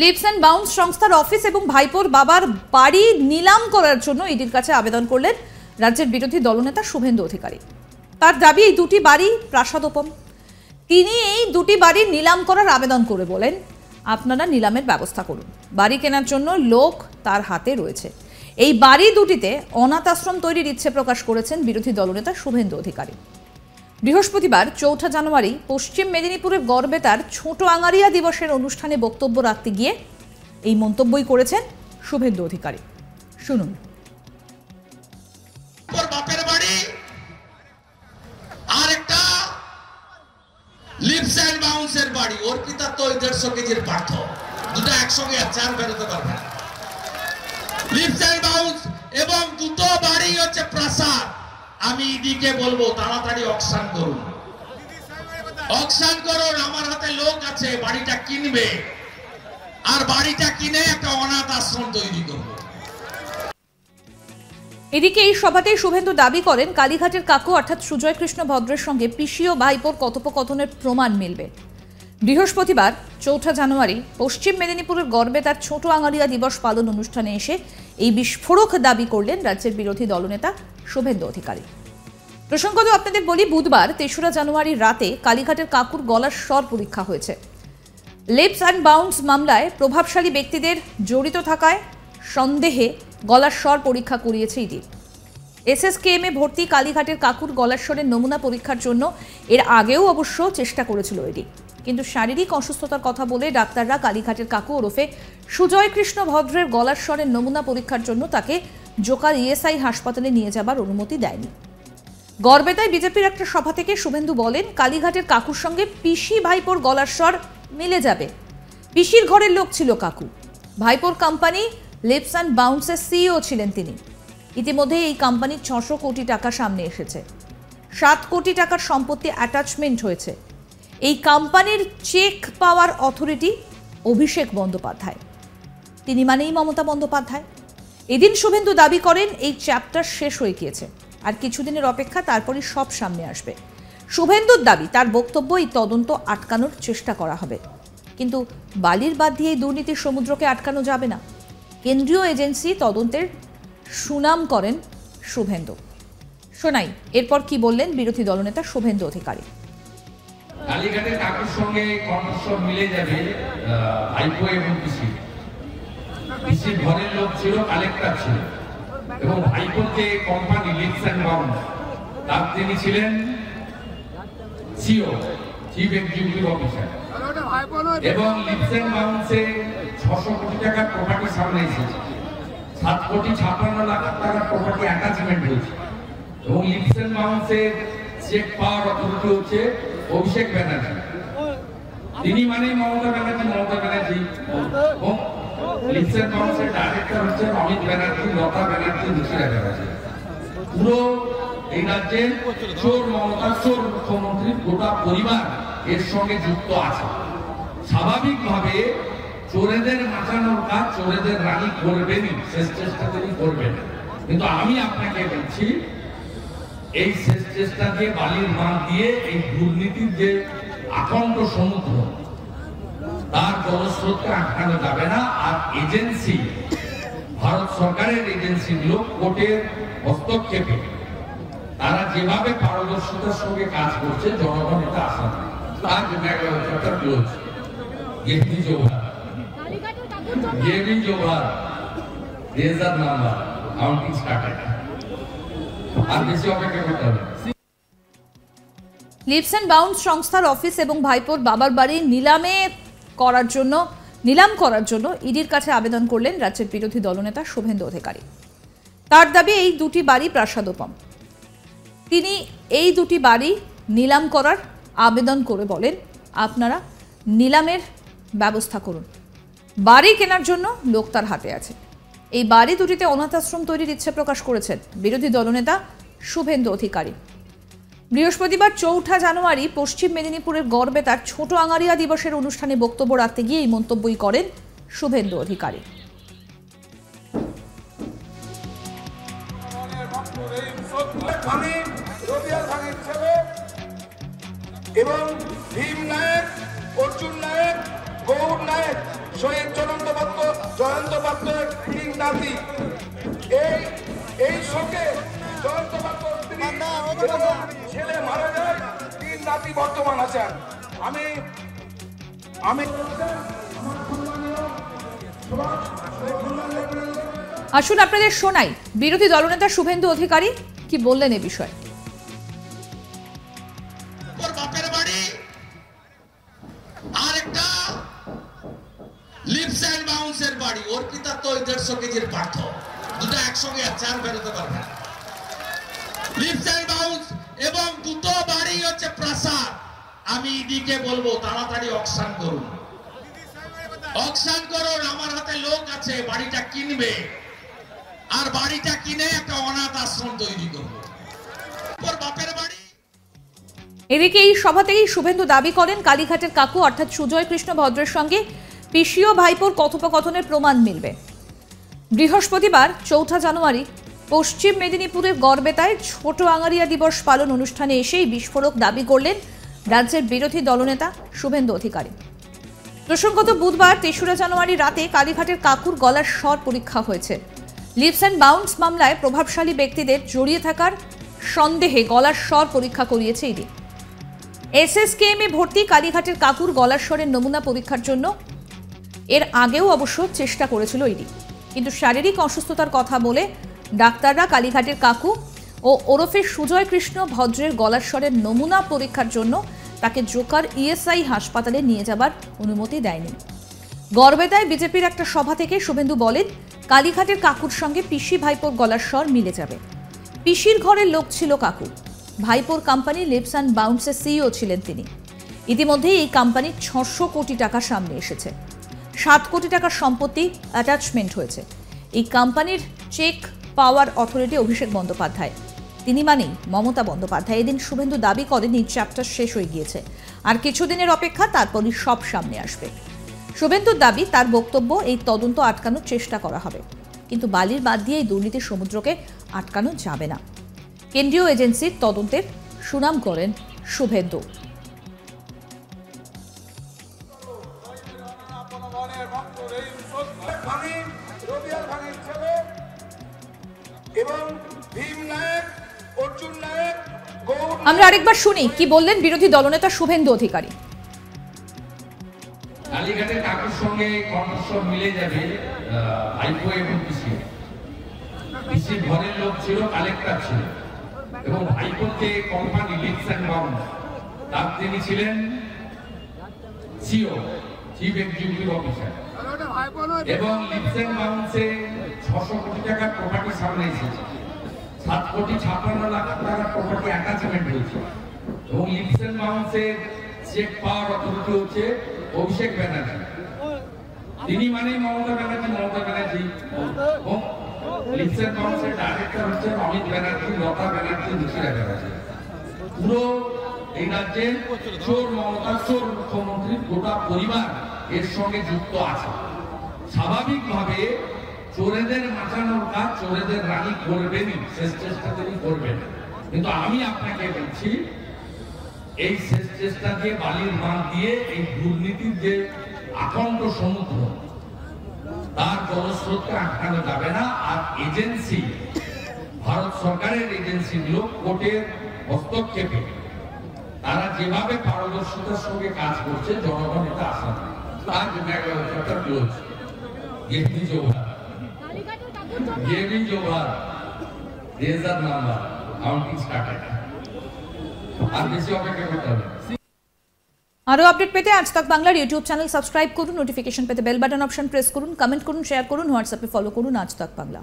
Lips and bounce সংস্থার office এবং ভাইপোর বাবার বাড়ি নিলাম করার জন্য ইডির কাছে আবেদন করলেন রাজ্যের বিরোধী দলনেতা শুভেন্দু অধিকারী। তার দাবি এই দুটি বাড়ি প্রাসাদোপম। তিনি এই দুটি বাড়ি নিলাম করার আবেদন করে বলেন, আপনারা নিলামের ব্যবস্থা করুন। বাড়ি কেনার জন্য লোক তার হাতে রয়েছে। এই বাড়ি দুটিতে অনাথ আশ্রম তৈরির ইচ্ছে প্রকাশ করেছেন বিরোধী দলনেতা শুভেন্দু অধিকারী। বৃহস্পতিবার ৪ জানুয়ারি পশ্চিম মেদিনীপুরের গড়বেতার ছোট আঙারিয়া দিবসের অনুষ্ঠানে বক্তব্য রাখতে গিয়ে এই মন্তব্যই করেছেন শুভেন্দু অধিকারী। শুনুন। বাপের বাড়ি আর একটা লিপস এন্ড বাউন্সের বাড়ি, ওর পিতা তো 150 কেজির পার্থ, দুটো একসঙ্গে আছে আর বেরোতে পারবে না। লিপস এন্ড বাউন্স এবং দুটো বাড়ি হচ্ছে প্রাসাদ। আমি ইডিকে বলবো তাড়াতাড়ি অকশন করুন, অকশন করুন। আমার হাতে লোক আছে, বাড়িটা কিনবে আর বাড়িটা কিনে একটা অনাথ আশ্রম তৈরি করবে। এদিকে এই সভাতেই শুভেন্দু দাবি করেন কালীঘাটের কাকু অর্থাৎ সুজয় কৃষ্ণ ভদ্রের সঙ্গে পিসি ও ভাইপোর কথোপকথনের প্রমাণ মিলবে। বৃহস্পতিবার ৪ জানুয়ারি পশ্চিম মেদিনীপুরের গড়বেতার ছোট আঙারিয়া দিবস পালন অনুষ্ঠানে এসে এই বিস্ফোরক দাবি করলেন রাজ্যের বিরোধী দলনেতা শুভেন্দু অধিকারী। প্রসঙ্গত আপনাদের বলি, বুধবার ৩রা জানুয়ারি রাতে কালীঘাটের কাকুর গলার স্বর পরীক্ষা হয়েছে। লিপস অ্যান্ড বাউন্স মামলায় প্রভাবশালী ব্যক্তিদের জড়িত থাকায় সন্দেহে গলার স্বর পরীক্ষা করিয়েছে ইডি। এসএসকেএমে ভর্তি কালীঘাটের কাকুর গলার স্বরের নমুনা পরীক্ষার জন্য এর আগেও অবশ্য চেষ্টা করেছিল ইডি, কিন্তু শারীরিক অসুস্থতার কথা বলে ডাক্তাররা কালীঘাটের কাকু ওরফে সুজয় কৃষ্ণ ভদ্রের গলার স্বরের নমুনা পরীক্ষার জন্য তাকে জোকার ইএসআই হাসপাতালে নিয়ে যাবার অনুমতি দেয়নি। গড়বেতায় বিজেপির একটা সভা থেকে শুভেন্দু বলেন, কালীঘাটের কাকুর সঙ্গে পিসি ভাইপোর গলার স্বর মিলে যাবে। পিসির ঘরের লোক ছিল কাকু, ভাইপোর কোম্পানি লিপস অ্যান্ড বাউন্সের সিইও ছিলেন তিনি। ইতিমধ্যে এই কোম্পানির ৬০০ কোটি টাকা সামনে এসেছে, ৭ কোটি টাকার সম্পত্তি অ্যাটাচমেন্ট হয়েছে। এই কোম্পানির check power authority Abhishek Bandyopadhyay, তিনি মানেই মমতা বন্দ্যোপাধ্যায়। এদিন শুভেন্দু দাবি করেন এই চ্যাপ্টার শেষ হয়ে গিয়েছে, আর কিছুদিনের অপেক্ষা, তারপরই সব সামনে আসবে। শুভেন্দুর দাবি তার বক্তব্য এই তদন্ত আটকানোর চেষ্টা করা হবে, কিন্তু বালির বাদ দিয়ে এই দুর্নীতির সমুদ্রকে আটকানো যাবে না। কেন্দ্রীয় এজেন্সি তদন্তের সুনাম করেন শুভেন্দু। শোনাই এরপর কি বললেন বিরোধী দলনেতা শুভেন্দু অধিকারী। কালীঘাটের কাকুর সঙ্গে কণ্ঠস্বর মিলে যাবে ভাইপো এবং পিসি। পিসির ঘরের লোক ছিল, কালেক্টর ছিল, এবং ভাইপোর যে কোম্পানি লিপস অ্যান্ড বাউন্স তার তিনি ছিলেন সিও, চিফ এক্সিকিউটিভ অফিসার। এবং লিপস অ্যান্ড বাউন্সে ৬০০ কোটি টাকার প্রপার্টি সামনে এসেছে, ৭ কোটি ৫৬ লাখ টাকার প্রপার্টি অ্যাটাচমেন্ট হয়েছে। এবং লিপস অ্যান্ড বাউন্সের চেক পাওয়ার অথরিটি হচ্ছে অভিষেক ব্যানার্জি, তিনি মানে মমতা ব্যানার্জি। এবং লিপস অ্যান্ড বাউন্সের ডাইরেক্টর হচ্ছে অমিত ব্যানার্জি, লতা ব্যানার্জি, রুচিরা ব্যানার্জি। পুরো এই রাজ্যের চোর মমতা, চোর মুখ্যমন্ত্রীর গোটা পরিবার এর সঙ্গে যুক্ত আছে। স্বাভাবিকভাবে চোরেদের বাঁচানোর কাজ চোরেদের রানী করবেনই, শেষ চেষ্টা তিনি করবেন। কিন্তু আমি আপনাকে বলছি, এই শেষ চেষ্টা দিয়ে বালির বাঁধ দিয়ে এই দুর্নীতির যে আখণ্ড সমুদ্র, তার জলস্রোতকে আটকানো যাবে না। আর এজেন্সি, ভারত সরকারের এজেন্সিগুলো কোর্টের হস্তক্ষেপে তারা যেভাবে পারদর্শিতার সঙ্গে কাজ করছে, জনগণ এটা আশা করে। লিপস অ্যান্ড বাউন্স সংস্থার অফিস এবং ভাইপোর বাবার বাড়ি নিলাম করার জন্য ইডির কাছে আবেদন করলেন রাজ্যের বিরোধী দলনেতা শুভেন্দু অধিকারী। তার দাবি এই দুটি বাড়ি প্রাসাদোপম। তিনি এই দুটি বাড়ি নিলাম করার আবেদন করে বলেন, আপনারা নিলামের ব্যবস্থা করুন। বাড়ি কেনার জন্য লোক তার হাতে আছে। এই বাড়ি দুটিতে অনাথ আশ্রম তৈরির ইচ্ছে প্রকাশ করেছেন বিরোধী দলনেতা শুভেন্দু অধিকারী। বৃহস্পতিবার ৪ জানুয়ারি পশ্চিম মেদিনীপুরের গড়বেতার ছোট আঙারিয়া দিবসের অনুষ্ঠানে বক্তব্য রাখতে গিয়ে এই মন্তব্যই করেন শুভেন্দু অধিকারী। এবং ভীম নায়ক, অর্জুন নায়ক, গৌর নায়ক শহীদ জয়ন্ত পাত্রের তিন নাতি। এই শোকে জয়ন্ত পাত্রের স্ত্রী এবং ছেলে মারা যায়, তিন নাতি বর্তমান আছেন। আসুন আপনাদের শোনাই বিরোধী দলনেতা শুভেন্দু অধিকারী কি বললেন এ বিষয়ে। বাপের বাড়ি আর একটা লিপস এন্ড বাউন্সের বাড়ি, ওর পিতা তো 150 কেজির পার্থ, দুটো একসঙ্গে আছে আর বেরোতে পারবে না। লিপস এন্ড বাউন্স এবং দুটো বাড়ি হচ্ছে প্রাসাদ। আমি ইডিকে বলবো তাড়াতাড়ি অকশন করুন, আমার হাতে লোক আছে, বাড়িটা কিনবে আর বাড়িটা কিনে একটা অনাথ আশ্রম তৈরি করবো। বাপের বাড়ি। এদিকে এই সভা থেকেই শুভেন্দু দাবি করেন কালীঘাটের কাকু অর্থাৎ সুজয় কৃষ্ণ ভদ্রের সঙ্গে পিসিও ভাইপোর কথোপকথনের প্রমাণ মিলবে। বৃহস্পতিবার 4 জানুয়ারি পশ্চিম মেদিনীপুরের গড়বেতায় ছোট আঙারিয়া দিবস পালন অনুষ্ঠানে এসেই বিস্ফোরক দাবি করলেন রাজ্যের বিরোধী দলনেতা শুভেন্দু অধিকারী। প্রসঙ্গত বুধবার 3 জানুয়ারি রাতে কালীঘাটের কাকুর গলার স্বর পরীক্ষা হয়েছে। লিপস অ্যান্ড বাউন্স মামলায় প্রভাবশালী ব্যক্তিদের জড়িয়ে থাকার সন্দেহে গলার স্বর পরীক্ষা করিয়েছে ইডি। এসএসকেএমে ভর্তি কালীঘাটের কাকুর গলার স্বরের নমুনা পরীক্ষার জন্য এর আগেও অবশ্য চেষ্টা করেছিল ইডি, কিন্তু শারীরিক অসুস্থতার কথা বলে ডাক্তাররা কালীঘাটের কাকু ও ওরফে সুজয় কৃষ্ণ ভদ্রের গলার স্বরের নমুনা পরীক্ষার জন্য তাকে জোকার ইএসআই হাসপাতালে নিয়ে যাবার অনুমতি দেয়নি। গড়বেতায় বিজেপির একটা সভা থেকে শুভেন্দু বলেন কালীঘাটের কাকুর সঙ্গে পিসি ভাইপোর গলার স্বর মিলে যাবে। পিসির ঘরের লোক ছিল কাকু, ভাইপোর কোম্পানি লিপস অ্যান্ড বাউন্সের সিইও ছিলেন তিনি। ইতিমধ্যেই এই কোম্পানির 600 কোটি টাকা সামনে এসেছে, 7 কোটি টাকার সম্পত্তি অ্যাটাচমেন্ট হয়েছে। এই কোম্পানির check power authority Abhishek Bandyopadhyay, তিনি মানেই মমতা বন্দ্যোপাধ্যায়। এদিন শুভেন্দু দাবি করেন এই চ্যাপ্টার শেষ হয়ে গিয়েছে, আর কিছুদিনের অপেক্ষা, তারপরই সব সামনে আসবে। শুভেন্দুর দাবি তার বক্তব্য এই তদন্ত আটকানোর চেষ্টা করা হবে, কিন্তু বালির বাদ দিয়ে এই দুর্নীতির সমুদ্রকে আটকানো যাবে না। কেন্দ্রীয় এজেন্সির তদন্তের সুনাম করেন শুভেন্দু। আমরা আরেকবার শুনি কি বললেন বিরোধী দলনেতা শুভেন্দু অধিকারী। কালীঘাটের কাকুর সঙ্গে কণ্ঠস্বর মিলে যাবে ভাইপো এবং পিসির ঘরের লোক ছিল, কালেক্টর ছিল, এবং ভাইপোর যে কোম্পানি লিপস অ্যান্ড বাউন্স তার তিনি ছিলেন সিও, চিফ এক্সিকিউটিভ অফিসার, এবং লিপস অ্যান্ড বাউন্সে 600 কোটি টাকার প্রপার্টি সামনে এসেছে, 7 কোটি 56 লাখ টাকার প্রপার্টি অ্যাটাচমেন্ট হয়েছে, এবং লিপস অ্যান্ড বাউন্সের চেক পাওয়ার অথরিটি হচ্ছে অভিষেক ব্যানার্জি, তিনি মানে মমতা ব্যানার্জি, এবং লিপস অ্যান্ড বাউন্সের ডাইরেক্টর হচ্ছে অমিত ব্যানার্জি, লতা ব্যানার্জি, ঋষিরা ব্যানার্জি। পুরো এই রাজ্যে চোর মমতা, চোর মুখ্যমন্ত্রীর গোটা পরিবার এর সঙ্গে যুক্ত আছে। স্বাভাবিকভাবে চোরেদের বাঁচানোর কাজ চোরেদের রানী করবেনই, শেষ চেষ্টা তিনি করবেন, কিন্তু আমি আপনাকে বলছি এই শেষ চেষ্টা দিয়ে বালির বাঁধ দিয়ে এই দুর্নীতির যে আকান্ত সমুদ্র তার জলস্রোতকে আটকানো যাবে না। আর এজেন্সি, ভারত সরকারের এজেন্সিগুলো কোর্টের হস্তক্ষেপে তারা যেভাবে পারদর্শিতার সঙ্গে কাজ করছে জনগণ এটা আশা করে। তার চ্যাপ্টার ক্লোজ, গেভিং জোভার রেজার নাম্বার কাউন্টিং স্টার্টেড। আর বেশি অপেক্ষা করতে হবে। আরো আপডেট পেতে আজ তক বাংলার ইউটিউব চ্যানেল সাবস্ক্রাইব করুন, নোটিফিকেশন পেতে বেল বাটন অপশন প্রেস করুন, কমেন্ট করুন, শেয়ার করুন, হোয়াটসঅ্যাপে ফলো করুন আজ তক বাংলা।